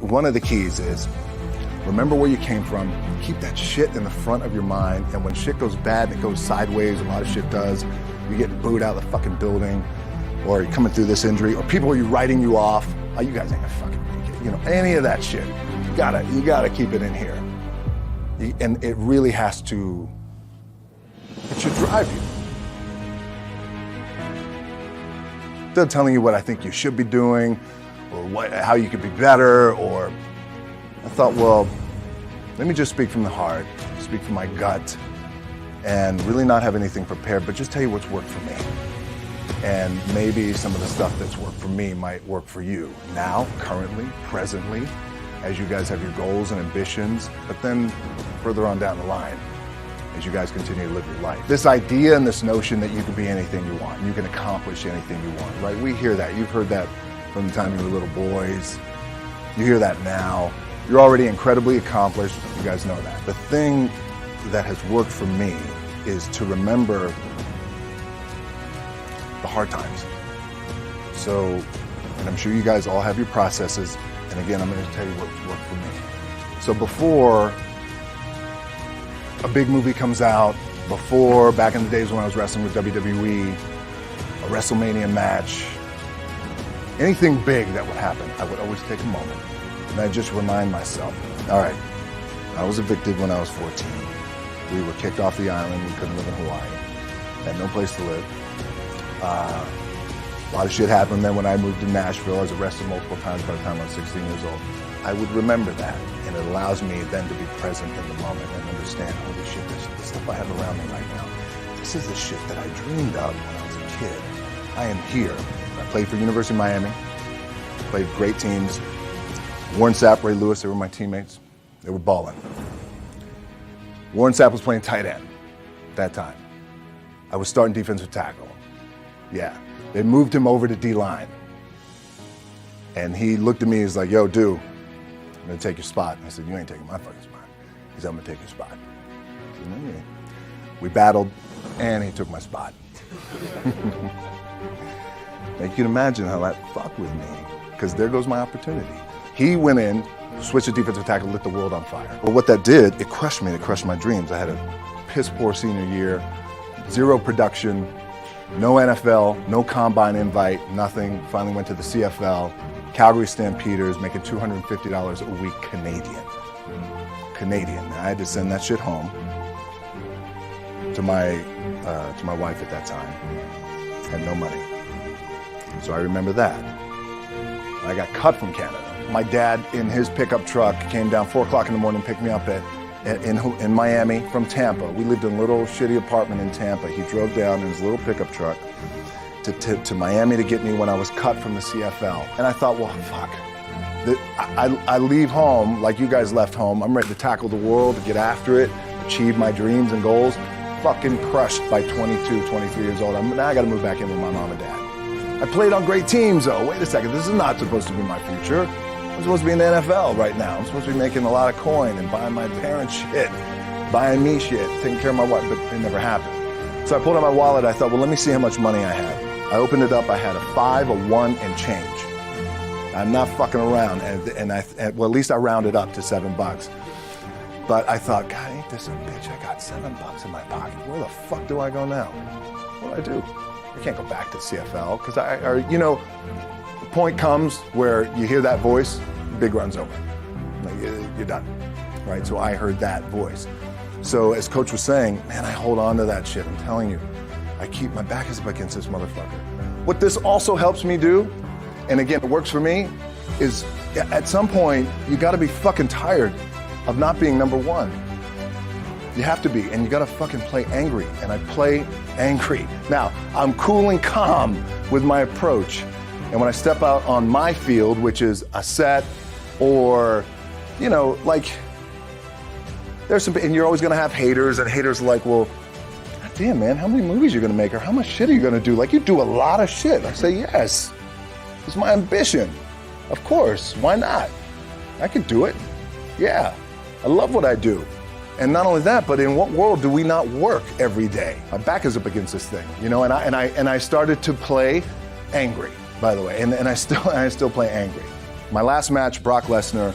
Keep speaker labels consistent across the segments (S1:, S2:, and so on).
S1: one of the keys is remember where you came from. Keep that shit in the front of your mind. And when shit goes bad and it goes sideways, a lot of shit does, you get booed out of the fucking building, or you're coming through this injury, or people are writing you off. Oh, you guys ain't gonna fucking make it. You know, any of that shit. You gotta keep it in here. And it really has to, it should drive you. Instead of telling you what I think you should be doing, or how you could be better, or I thought, well, let me just speak from the heart, speak from my gut, and really not have anything prepared, but just tell you what's worked for me. And maybe some of the stuff that's worked for me might work for you now, currently, presently, as you guys have your goals and ambitions, but then further on down the line, as you guys continue to live your life. This idea and this notion that you can be anything you want, you can accomplish anything you want, right? We hear that. You've heard that from the time you were little boys. You hear that now. You're already incredibly accomplished. You guys know that. The thing that has worked for me is to remember the hard times. So, and I'm sure you guys all have your processes. And again, I'm going to tell you what's worked for me. So before a big movie comes out, before, back in the days when I was wrestling with WWE, a WrestleMania match, anything big that would happen, I would always take a moment and I'd just remind myself, all right, I was evicted when I was 14. We were kicked off the island. We couldn't live in Hawaii. Had no place to live. A lot of shit happened then when I moved to Nashville. I was arrested multiple times by the time I was 16 years old. I would remember that, and it allows me then to be present in the moment and understand, holy shit, this is the stuff I have around me right now. This is the shit that I dreamed of when I was a kid. I am here. I played for University of Miami, played great teams. Warren Sapp, Ray Lewis, they were my teammates. They were balling. Warren Sapp was playing tight end at that time. I was starting defensive tackle. Yeah, they moved him over to D-line. And he looked at me, he's like, yo, dude, I'm gonna take your spot. I said, you ain't taking my fucking spot. He said, I'm gonna take your spot. I said, no, you ain't. We battled, and he took my spot. Now you can imagine how that fucked with me, because there goes my opportunity. He went in, switched to defensive tackle, lit the world on fire. But what that did, it crushed me, it crushed my dreams. I had a piss poor senior year, zero production, no NFL, no combine invite, nothing. Finally went to the CFL, Calgary Stampeders, making $250 a week Canadian. Now, I had to send that shit home to my wife at that time. Had no money. So I remember that. I got cut from Canada. My dad, in his pickup truck, came down 4 o'clock in the morning, picked me up in Miami from Tampa. We lived in a little shitty apartment in Tampa. He drove down in his little pickup truck to Miami to get me when I was cut from the CFL. And I thought, well, fuck. I leave home like you guys left home. I'm ready to tackle the world, to get after it, achieve my dreams and goals. Fucking crushed by 22, 23 years old. Now I gotta move back in with my mom and dad. I played on great teams though. Wait a second, this is not supposed to be my future. I'm supposed to be in the NFL right now. I'm supposed to be making a lot of coin and buying my parents shit, buying me shit, taking care of my wife, but it never happened. So I pulled out my wallet, I thought, well, let me see how much money I have. I opened it up, I had a 5, a 1, and change. I'm not fucking around, well, at least I rounded up to $7. But I thought, God, ain't this a bitch? I got $7 in my pocket. Where the fuck do I go now? What do I do? I can't go back to CFL, because the point comes where you hear that voice, big run's over. Like, you're done, right? So I heard that voice. So as Coach was saying, man, I hold on to that shit. I'm telling you, I keep my back is up against this motherfucker. What this also helps me do, and again, it works for me, is at some point, you gotta be fucking tired of not being number one. You have to be, and you gotta fucking play angry, and I play angry. Now, I'm cool and calm with my approach, and when I step out on my field, which is a set, or, like, there's some, and you're always gonna have haters, and haters are like, well, God damn, man, how many movies are you gonna make, or how much shit are you gonna do? Like, you do a lot of shit. I say, yes, it's my ambition. Of course, why not? I could do it. Yeah, I love what I do. And not only that, but in what world do we not work every day? My back is up against this thing, and I started to play angry, by the way, and I still play angry. My last match, Brock Lesnar,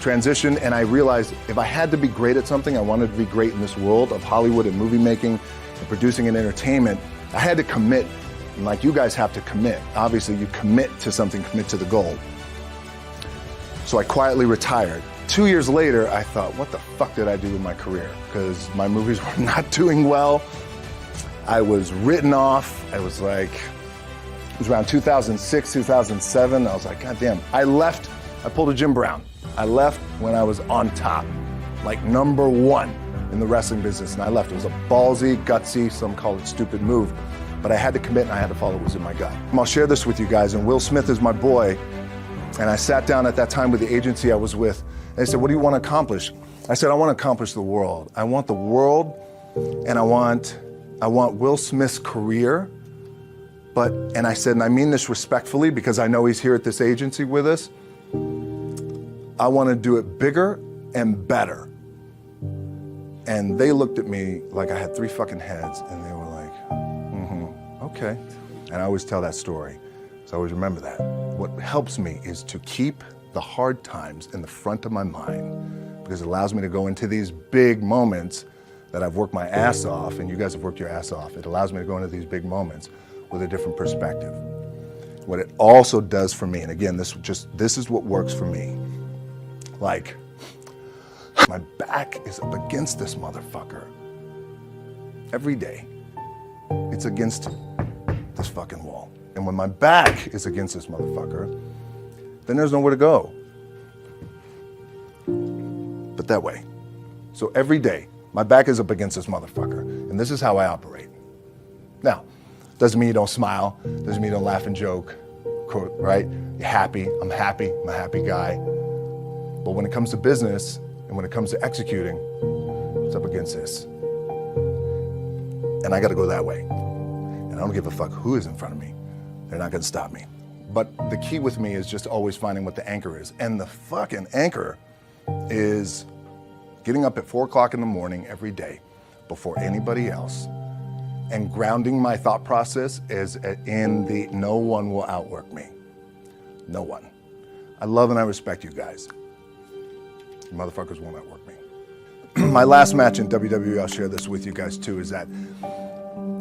S1: transitioned, and I realized if I had to be great at something, I wanted to be great in this world of Hollywood and movie making and producing and entertainment, I had to commit, and like you guys have to commit. Obviously, you commit to something, commit to the goal. So I quietly retired. 2 years later, I thought, what the fuck did I do with my career? Because my movies were not doing well. I was written off. I was like, it was around 2006, 2007. I was like, God damn. I left, I pulled a Jim Brown. I left when I was on top, like #1 in the wrestling business, and I left. It was a ballsy, gutsy, some call it stupid move, but I had to commit and I had to follow what was in my gut. I'll share this with you guys, and Will Smith is my boy, and I sat down at that time with the agency I was with, and they said, what do you want to accomplish? I said, I want to accomplish the world. I want the world, and I want Will Smith's career, and I said, and I mean this respectfully because I know he's here at this agency with us, I want to do it bigger and better. And they looked at me like I had 3 fucking heads, and they were like, okay. And I always tell that story, so I always remember that. What helps me is to keep the hard times in the front of my mind, because it allows me to go into these big moments that I've worked my ass off, and you guys have worked your ass off. It allows me to go into these big moments with a different perspective. What it also does for me, and again, this is what works for me. Like, my back is up against this motherfucker. Every day, it's against this fucking wall. And when my back is against this motherfucker, then there's nowhere to go but that way. So every day, my back is up against this motherfucker, and this is how I operate. Now, doesn't mean you don't smile, doesn't mean you don't laugh and joke, right? You're happy, I'm a happy guy. But when it comes to business, and when it comes to executing, it's up against this. And I gotta go that way. And I don't give a fuck who is in front of me. They're not gonna stop me. But the key with me is just always finding what the anchor is. And the fucking anchor is getting up at 4 o'clock in the morning every day before anybody else and grounding my thought process is in the no one will outwork me. No one. I love and I respect you guys. You motherfuckers won't outwork me. My last match in WWE, I'll share this with you guys too, is that,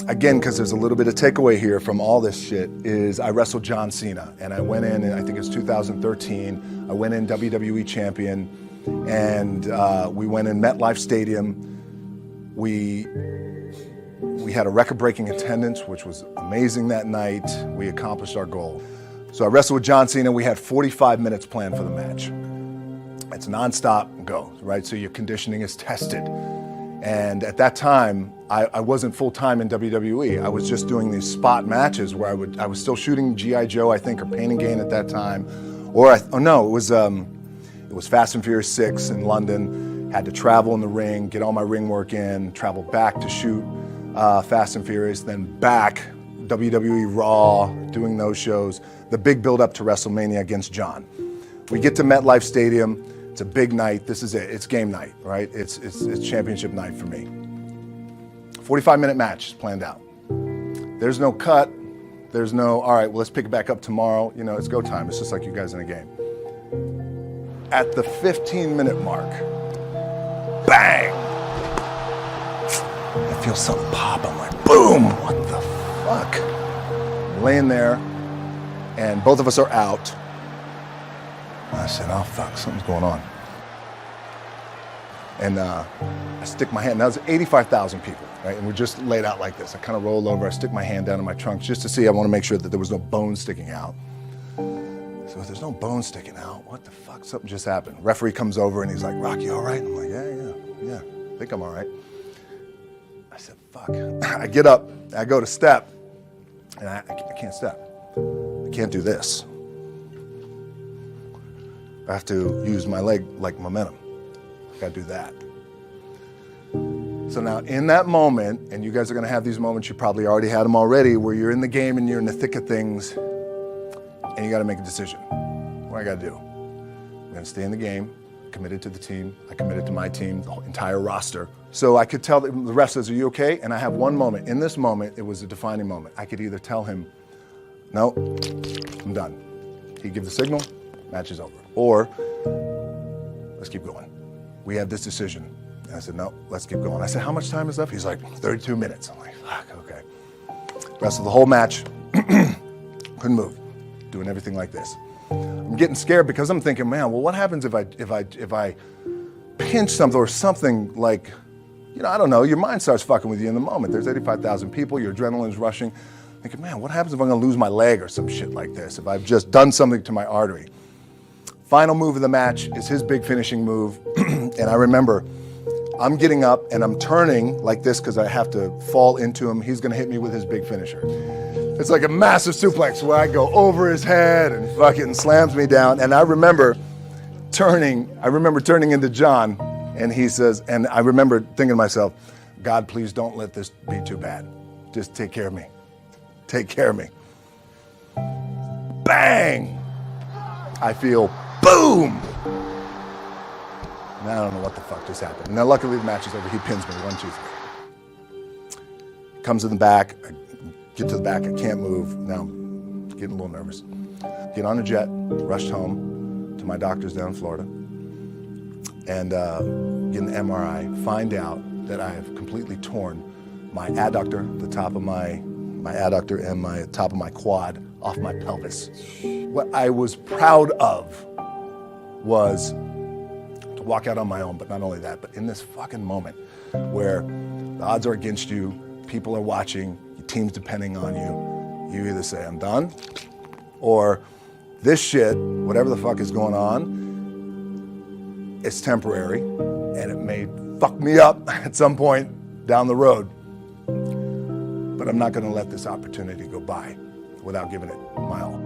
S1: again, because there's a little bit of takeaway here from all this shit, is I wrestled John Cena. And I went in, and I think it's 2013, I went in WWE champion, and we went in MetLife Stadium. We had a record-breaking attendance, which was amazing that night. We accomplished our goal. So I wrestled with John Cena. We had 45 minutes planned for the match. It's nonstop go, right? So your conditioning is tested. And at that time, I wasn't full-time in WWE. I was just doing these spot matches where I was still shooting G.I. Joe, I think, or Pain and Gain at that time. It was Fast and Furious 6 in London. Had to travel in the ring, get all my ring work in, travel back to shoot Fast and Furious, then back, WWE Raw, doing those shows. The big build-up to WrestleMania against John. We get to MetLife Stadium. It's a big night. This is it. It's game night, right? It's championship night for me. 45-minute match planned out. There's no cut. There's no, all right, well, let's pick it back up tomorrow. You know, it's go time. It's just like you guys in a game. At the 15-minute mark, bang! I feel something pop. I'm like, boom! What the fuck? I'm laying there, and both of us are out. I said, oh fuck, something's going on. And I stick my hand, now there's 85,000 people, right? And we're just laid out like this. I kind of roll over, I stick my hand down in my trunk just to see, I want to make sure that there was no bone sticking out. So if there's no bone sticking out, what the fuck, something just happened. Referee comes over and he's like, Rock, you all right? I'm like, yeah, I think I'm all right. I said, fuck. I get up, I go to step, and I can't step. I can't do this. I have to use my leg like momentum. I gotta do that. So now in that moment, and you guys are gonna have these moments, you probably already had them already, where you're in the game and you're in the thick of things, and you gotta make a decision. What I gotta do? I'm gonna stay in the game, committed to the team, I committed to my team, the entire roster. So I could tell the ref says, are you okay? And I have one moment. In this moment, it was a defining moment. I could either tell him, no, I'm done. He'd give the signal, match is over. Or, let's keep going. We have this decision. And I said, no, let's keep going. I said, how much time is left? He's like, 32 minutes. I'm like, fuck, okay. Rest of the whole match, couldn't move, doing everything like this. I'm getting scared because I'm thinking, man, well, what happens if I pinch something or something like, I don't know, your mind starts fucking with you in the moment. There's 85,000 people, your adrenaline's rushing. Thinking, man, what happens if I'm gonna lose my leg or some shit like this, if I've just done something to my artery? Final move of the match is his big finishing move. And I remember I'm getting up and I'm turning like this because I have to fall into him. He's gonna hit me with his big finisher. It's like a massive suplex where I go over his head and fucking slams me down. And I remember turning into John, and he says, and I remember thinking to myself, God, please don't let this be too bad. Just take care of me. Take care of me. Bang! I feel boom! And I don't know what the fuck just happened. Now, luckily the match is over. He pins me, 1, 2, 3. Comes in the back. I get to the back. I can't move. Now I'm getting a little nervous. Get on a jet, rushed home to my doctors down in Florida, and get an MRI. Find out that I have completely torn my adductor, the top of my adductor and my top of my quad off my pelvis. What I was proud of was to walk out on my own, but not only that, but in this fucking moment where the odds are against you, people are watching, your team's depending on you, you either say, I'm done, or this shit, whatever the fuck is going on, it's temporary, and it may fuck me up at some point down the road. But I'm not gonna let this opportunity go by without giving it my all.